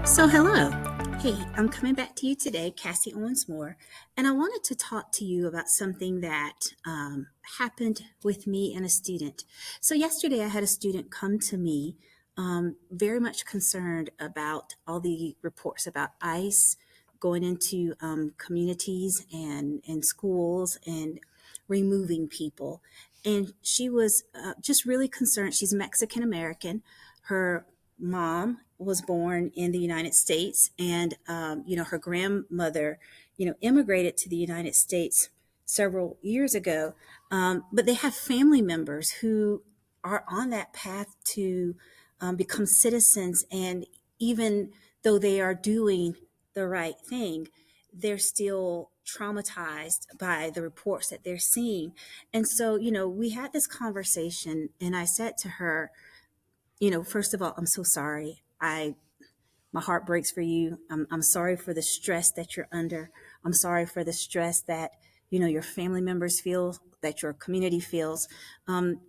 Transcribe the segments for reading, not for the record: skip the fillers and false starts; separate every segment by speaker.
Speaker 1: So, hello. Hey, I'm coming back to you today, Cassie Owens Moore, and I wanted to talk to you about something that happened with me and a student. So, yesterday I had a student come to me very much concerned about all the reports about ICE going into communities and schools and removing people. And she was just really concerned. She's Mexican American. Her mom was born in the United States, and her grandmother, immigrated to the United States several years ago. But they have family members who are on that path to become citizens, and even though they are doing the right thing, they're still traumatized by the reports that they're seeing. And so, we had this conversation, and I said to her, first of all, I'm so sorry. My heart breaks for you. I'm sorry for the stress that you're under. I'm sorry for the stress that, your family members feel, that your community feels. And,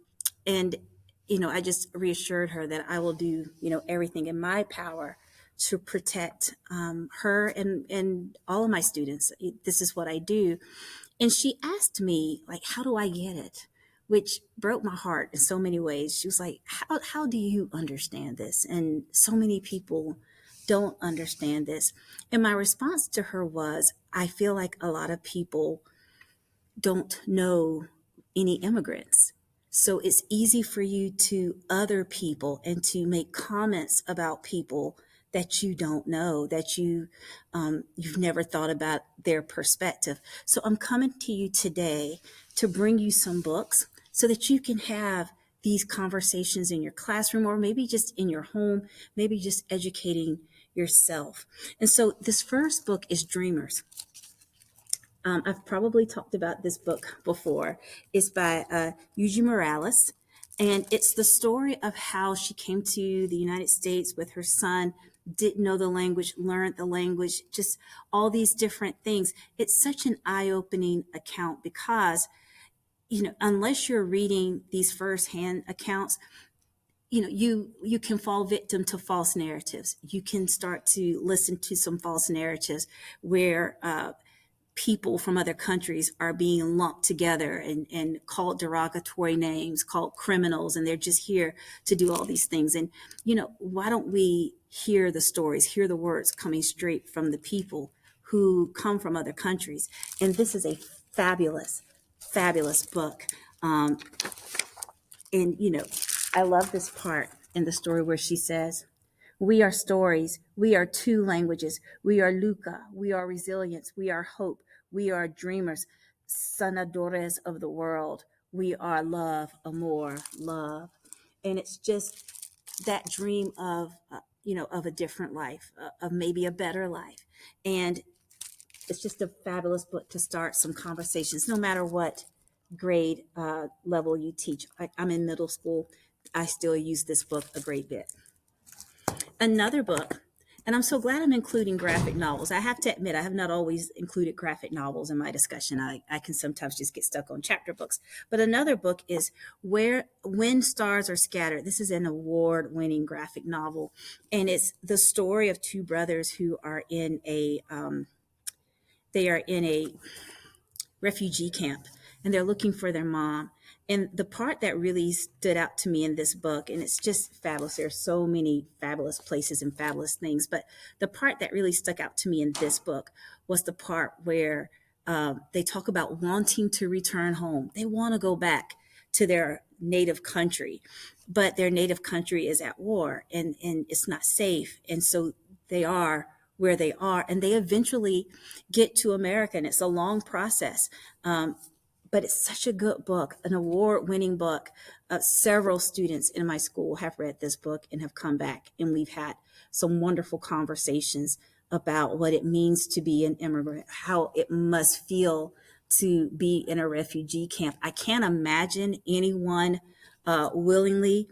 Speaker 1: I just reassured her that I will do, everything in my power to protect her and all of my students. This is what I do. And she asked me, like, how do I get it? Which broke my heart in so many ways. She was like, how do you understand this? And so many people don't understand this. And my response to her was, I feel like a lot of people don't know any immigrants. So it's easy for you to other people and to make comments about people that you don't know, that you've never thought about their perspective. So I'm coming to you today to bring you some books so that you can have these conversations in your classroom, or maybe just in your home, maybe just educating yourself. And so this first book is Dreamers. I've probably talked about this book before. It's by Eugenie Morales, and it's the story of how she came to the United States with her son, didn't know the language, learned the language, just all these different things. It's such an eye-opening account because, unless you're reading these firsthand accounts, you can fall victim to false narratives. You can start to listen to some false narratives where people from other countries are being lumped together and called derogatory names, called criminals, and they're just here to do all these things. And, why don't we hear the stories, hear the words coming straight from the people who come from other countries? And this is a fabulous, fabulous book. And, I love this part in the story where she says, we are stories. We are two languages. We are Luca. We are resilience. We are hope. We are dreamers, sanadores of the world. We are love, amor, love. And it's just that dream of, of a different life, of maybe a better life. And it's just a fabulous book to start some conversations, no matter what grade level you teach. I'm in middle school. I still use this book a great bit. Another book, and I'm so glad I'm including graphic novels. I have to admit, I have not always included graphic novels in my discussion. I can sometimes just get stuck on chapter books. But another book is When Stars Are Scattered. This is an award-winning graphic novel, and it's the story of two brothers who are in a refugee camp, and they're looking for their mom. And the part that really stood out to me in this book, and it's just fabulous, there are so many fabulous places and fabulous things, but the part that really stuck out to me in this book was the part where they talk about wanting to return home. They want to go back to their native country, but their native country is at war, and it's not safe. And so they are where they are, and they eventually get to America, and it's a long process. But it's such a good book, an award-winning book. Several students in my school have read this book and have come back, and we've had some wonderful conversations about what it means to be an immigrant, how it must feel to be in a refugee camp. I can't imagine anyone willingly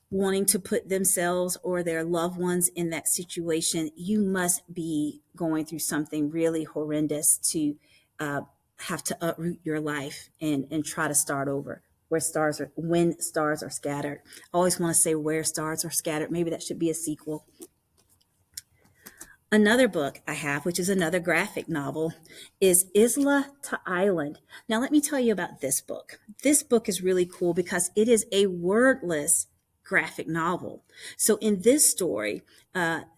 Speaker 1: wanting to put themselves or their loved ones in that situation. You must be going through something really horrendous to have to uproot your life and try to start over. When stars are scattered. I always want to say Where Stars Are Scattered. Maybe that should be a sequel. Another book I have, which is another graphic novel, is Isla to Island. Now, let me tell you about this book. This book is really cool because it is a wordless graphic novel. So, in this story,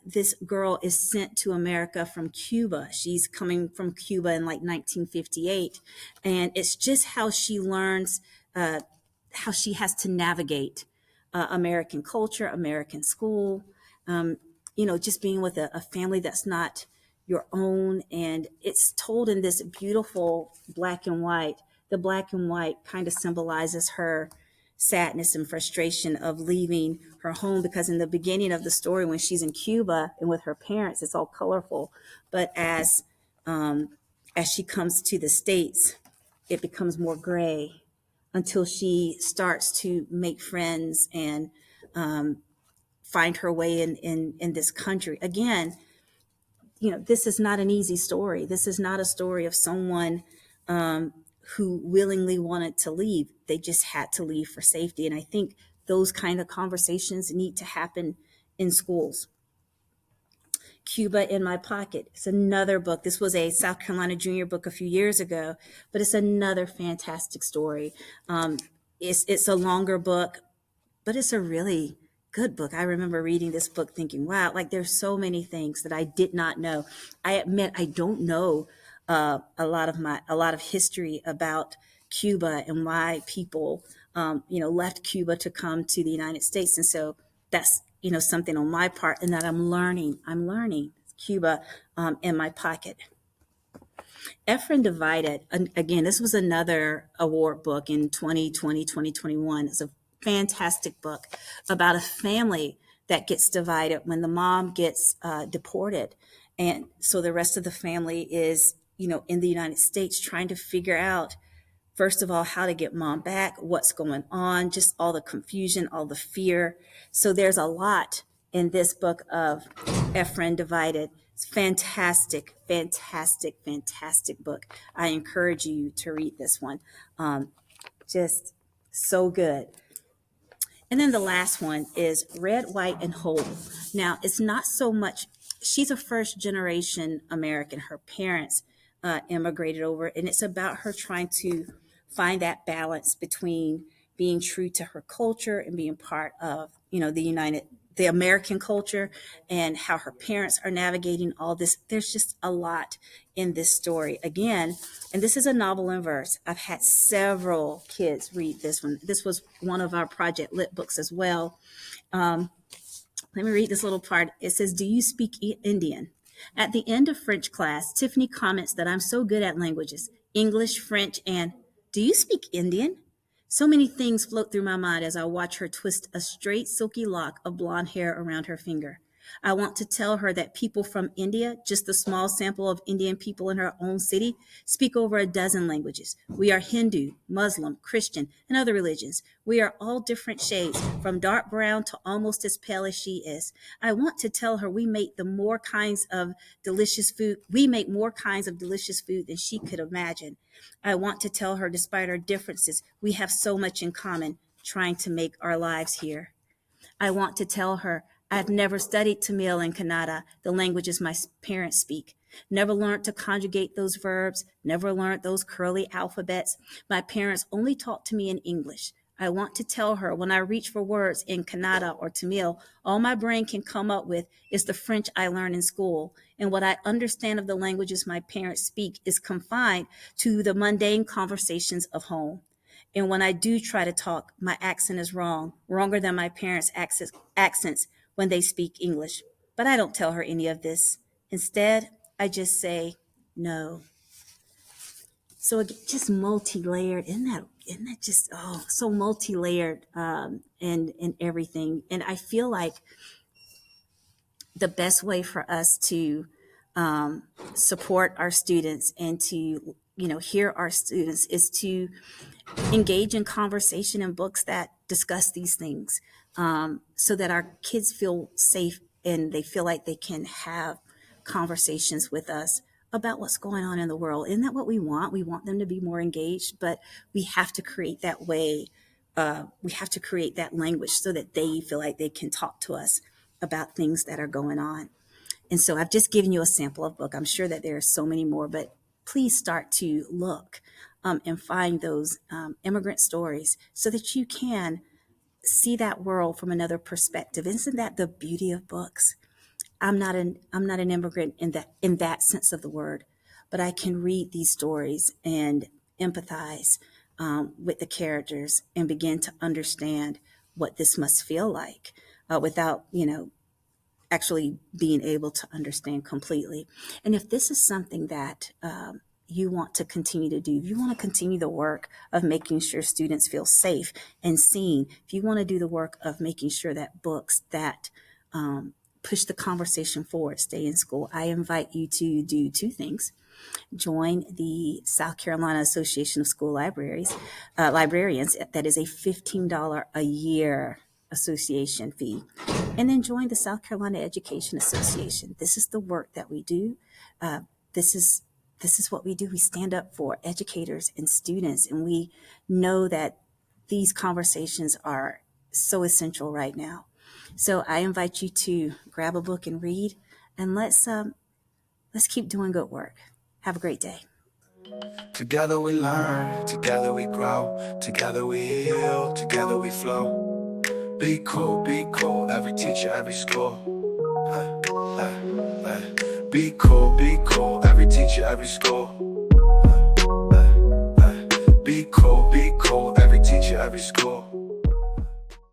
Speaker 1: this girl is sent to America from Cuba. She's coming from Cuba in like 1958. And it's just how she learns, how she has to navigate American culture, American school, um, just being with a family that's not your own. And it's told in this beautiful black and white. The black and white kind of symbolizes her sadness and frustration of leaving her home, because in the beginning of the story, when she's in Cuba and with her parents, it's all colorful. But as she comes to the States, it becomes more gray until she starts to make friends and find her way in this country. Again, this is not an easy story. This is not a story of someone who willingly wanted to leave. They just had to leave for safety. And I think those kind of conversations need to happen in schools. Cuba in My Pocket. It's another book. This was a South Carolina junior book a few years ago, but it's another fantastic story. It's a longer book, but it's a really good book. I remember reading this book thinking, wow, like there's so many things that I did not know. I admit I don't know a lot of history about Cuba and why people, left Cuba to come to the United States. And so that's, something on my part, and that I'm learning Cuba in My Pocket. Ephraim Divided, again, this was another award book in 2020, 2021. It's a fantastic book about a family that gets divided when the mom gets deported. And so the rest of the family is, in the United States trying to figure out, first of all, how to get mom back, what's going on, just all the confusion, all the fear. So there's a lot in this book of Ephraim Divided. It's fantastic, fantastic, fantastic book. I encourage you to read this one. Just so good. And then the last one is Red, White, and Whole. Now, it's not so much, she's a first generation American. Her parents immigrated over, and it's about her trying to find that balance between being true to her culture and being part of, the American culture, and how her parents are navigating all this. There's just a lot in this story. Again, and this is a novel in verse. I've had several kids read this one. This was one of our Project Lit books as well. Let me read this little part. It says, "Do you speak Indian?" At the end of French class, Tiffany comments that I'm so good at languages, English, French, and "Do you speak Indian?" So many things float through my mind as I watch her twist a straight, silky lock of blonde hair around her finger. I want to tell her that people from India, just a small sample of Indian people in her own city, speak over a dozen languages. We are Hindu, Muslim, Christian, and other religions. We are all different shades, from dark brown to almost as pale as she is. I want to tell her we make more kinds of delicious food. We make more kinds of delicious food than she could imagine. I want to tell her, despite our differences, we have so much in common, trying to make our lives here. I want to tell her I've never studied Tamil and Kannada, the languages my parents speak. Never learned to conjugate those verbs, never learned those curly alphabets. My parents only taught to me in English. I want to tell her when I reach for words in Kannada or Tamil, all my brain can come up with is the French I learned in school. And what I understand of the languages my parents speak is confined to the mundane conversations of home. And when I do try to talk, my accent is wrong, wronger than my parents' accents when they speak English. But I don't tell her any of this. Instead, I just say no. So it just multi-layered. Isn't that just so multi-layered in everything? And I feel like the best way for us to support our students and to hear our students is to engage in conversation and books that discuss these things, so that our kids feel safe and they feel like they can have conversations with us about what's going on in the world. Isn't that what we want? We want them to be more engaged, but we have to create that way. We have to create that language so that they feel like they can talk to us about things that are going on. And so I've just given you a sample of book. I'm sure that there are so many more, but please start to look and find those immigrant stories so that you can see that world from another perspective. Isn't that the beauty of books? I'm not an immigrant in that sense of the word, but I can read these stories and empathize with the characters and begin to understand what this must feel like without actually being able to understand completely. And if this is something that you want to continue to do, if you want to continue the work of making sure students feel safe and seen, if you want to do the work of making sure that books that push the conversation forward stay in school, I invite you to do two things. Join the South Carolina Association of School Librarians. That is a $15 a year association fee. And then join the South Carolina Education Association. This is the work that we do. This is what we do. We stand up for educators and students, and we know that these conversations are so essential right now. So I invite you to grab a book and read, and let's keep doing good work. Have a great day.
Speaker 2: Together we learn, together we grow, together we heal, together we flow. Be cool, every teacher, every school. Be cool, every teacher, every school. Be cool, every teacher, every school.